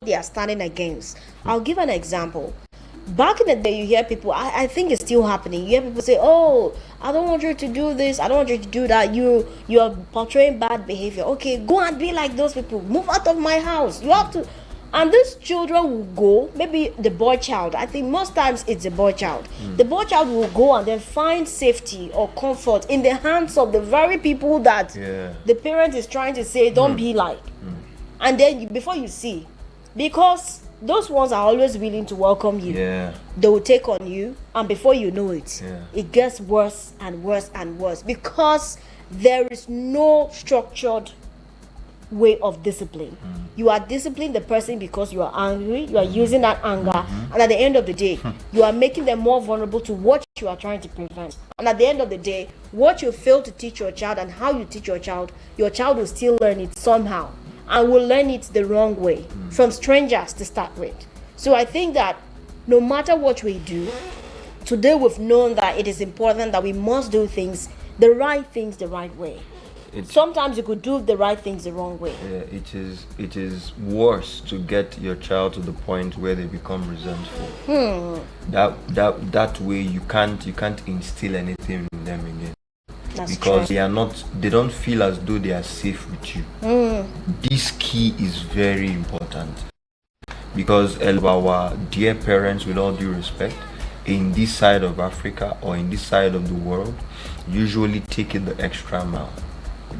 they are standing against. I'll give an example. Back in the day, you hear people, I think it's still happening. You hear people say, "Oh, I don't want you to do this. I don't want you to do that. You're portraying bad behavior. Okay, go and be like those people. Move out of my house. You have to." And these children will go, maybe the boy child. I think most times it's the boy child. The boy child will go and then find safety or comfort in the hands of the very people that the parent is trying to say, "Don't be like." And then before you see, because those ones are always willing to welcome you, they will take on you, and before you know it, it gets worse and worse and worse, because there is no structured way of discipline. You are disciplining the person because you are angry, you are using that anger, and at the end of the day, you are making them more vulnerable to what you are trying to prevent. And at the end of the day, what you fail to teach your child and how you teach your child will still learn it somehow, and will learn it the wrong way from strangers to start with. So I think that no matter what we do, today we've known that it is important that we must do things the right way. Sometimes you could do the right things the wrong way. It is worse to get your child to the point where they become resentful. That way you can't instill anything in them again. That's because true. they don't feel as though they are safe with you. This key is very important, because our dear parents, with all due respect, in this side of Africa or in this side of the world, usually take it the extra mile.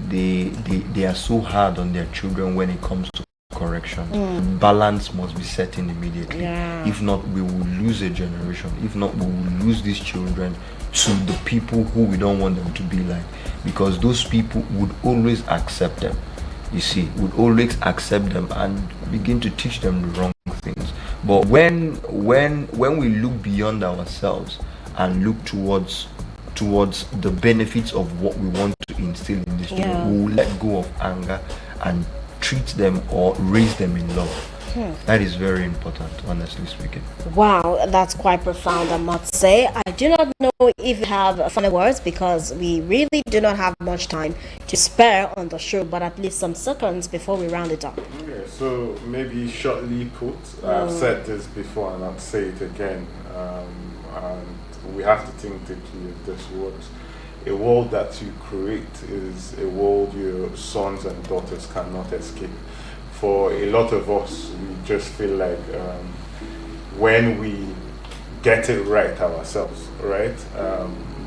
They are so hard on their children when it comes to correction. Balance must be set in immediately. If not, we will lose a generation. If not, we will lose these children to the people who we don't want them to be like, because those people would always accept them. You see, would always accept them and begin to teach them the wrong things. But when we look beyond ourselves and look towards the benefits of what we want to instill in these children, we will let go of anger and treat them or raise them in love. That is very important, honestly speaking. Wow, that's quite profound, I must say. I do not know if you have final words, because we really do not have much time to spare on the show, but at least some seconds before we round it up. Okay, so maybe shortly put, I've said this before and I'll say it again, and we have to think deeply if this works. A world that you create is a world your sons and daughters cannot escape. For a lot of us, we just feel like when we get it right ourselves, right?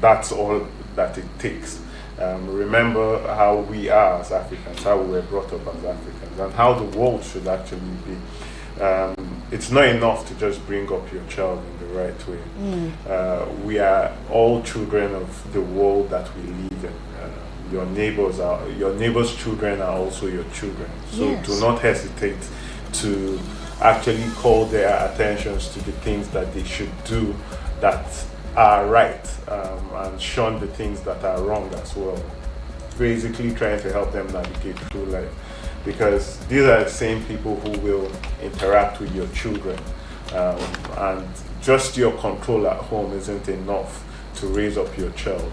That's all that it takes. Remember how we are as Africans, how we were brought up as Africans, and how the world should actually be. It's not enough to just bring up your child in the right way. We are all children of the world that we live in. Your neighbors' children are also your children. So do not hesitate to actually call their attentions to the things that they should do that are right, and shun the things that are wrong as well. Basically trying to help them navigate through life, because these are the same people who will interact with your children, and just your control at home isn't enough to raise up your child.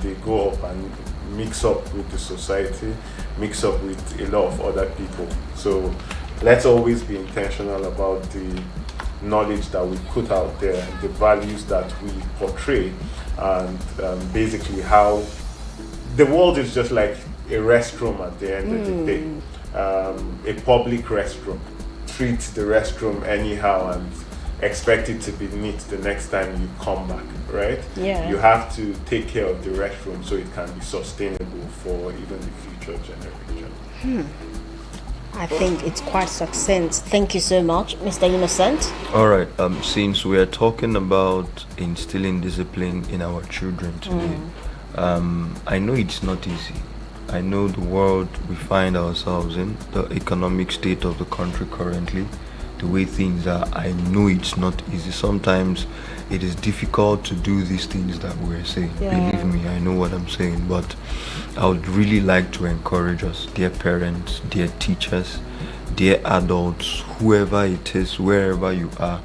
They go up and mix up with the society, mix up with a lot of other people. So let's always be intentional about the knowledge that we put out there, the values that we portray, and basically how the world is just like a restroom at the end of the day. A public restroom. Treat the restroom anyhow and expect it to be neat the next time you come back, right? You have to take care of the restroom so it can be sustainable for even the future generation. I think it's quite succinct. Thank you so much, Mr. Innocent. All right. Since we are talking about instilling discipline in our children today, I know it's not easy. I know the world we find ourselves in, the economic state of the country currently, the way things are, I know it's not easy. Sometimes it is difficult to do these things that we're saying. Believe me, I know what I'm saying. But I would really like to encourage us, dear parents, dear teachers, dear adults, whoever it is, wherever you are.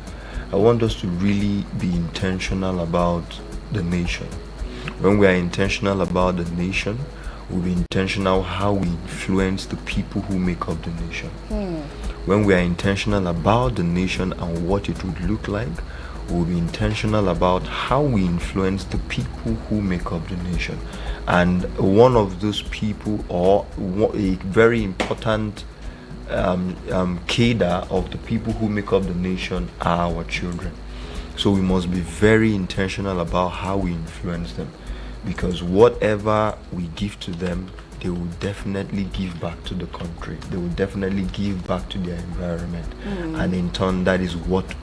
I want us to really be intentional about the nation. When we are intentional about the nation, we'll be intentional how we influence the people who make up the nation. When we are intentional about the nation and what it would look like, we'll be intentional about how we influence the people who make up the nation. And one of those people, or a very important cadre of the people who make up the nation, are our children. So we must be very intentional about how we influence them, because whatever we give to them, they will definitely give back to the country. They will definitely give back to their environment. And in turn, that is what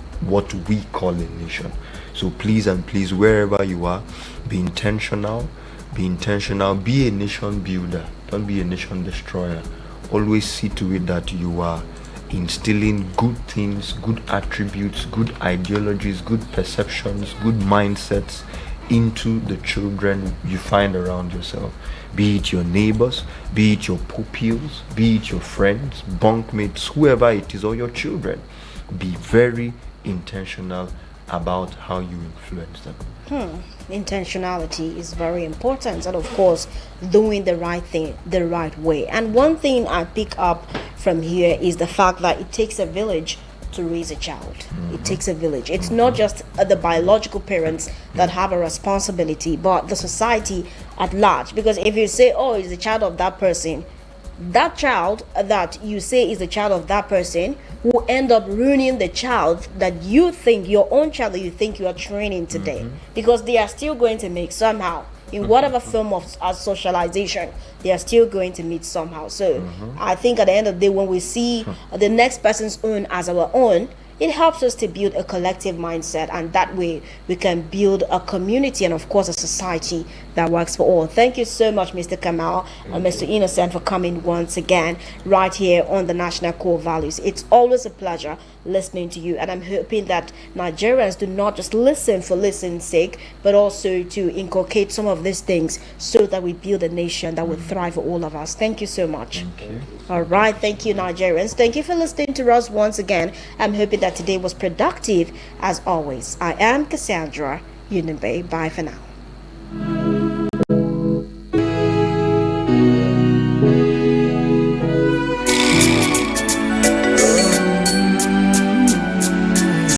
we call a nation. So please and please, wherever you are, be intentional. Be intentional. Be a nation builder. Don't be a nation destroyer. Always see to it that you are instilling good things, good attributes, good ideologies, good perceptions, good mindsets into the children you find around yourself. Be it your neighbors, be it your pupils, be it your friends, bunkmates, whoever it is, or your children. Be very intentional about how you influence them. Intentionality is very important, and of course doing the right thing the right way. And one thing I pick up from here is the fact that it takes a village to raise a child. It takes a village. It's not just the biological parents that have a responsibility, but the society at large. Because if you say, oh, it's the child of that person, that child that you say is the child of that person will end up ruining the child that you think, your own child that you think you are training today, because they are still going to make somehow, in whatever form of socialization, they are still going to meet somehow. So I think at the end of the day, when we see the next person's own as our own, it helps us to build a collective mindset, and that way we can build a community and of course a society that works for all. Thank you so much, Mr. Kamal and Mr. Innocent, for coming once again right here on the National Core Values. It's always a pleasure listening to you, and I'm hoping that Nigerians do not just listen for listening's sake, but also to inculcate some of these things so that we build a nation that will thrive for all of us. Thank you so much. Thank you. All right, thank you, Nigerians. Thank you for listening to us once again. I'm hoping that today was productive as always. I am Cassandra Unimbe. Bye for now.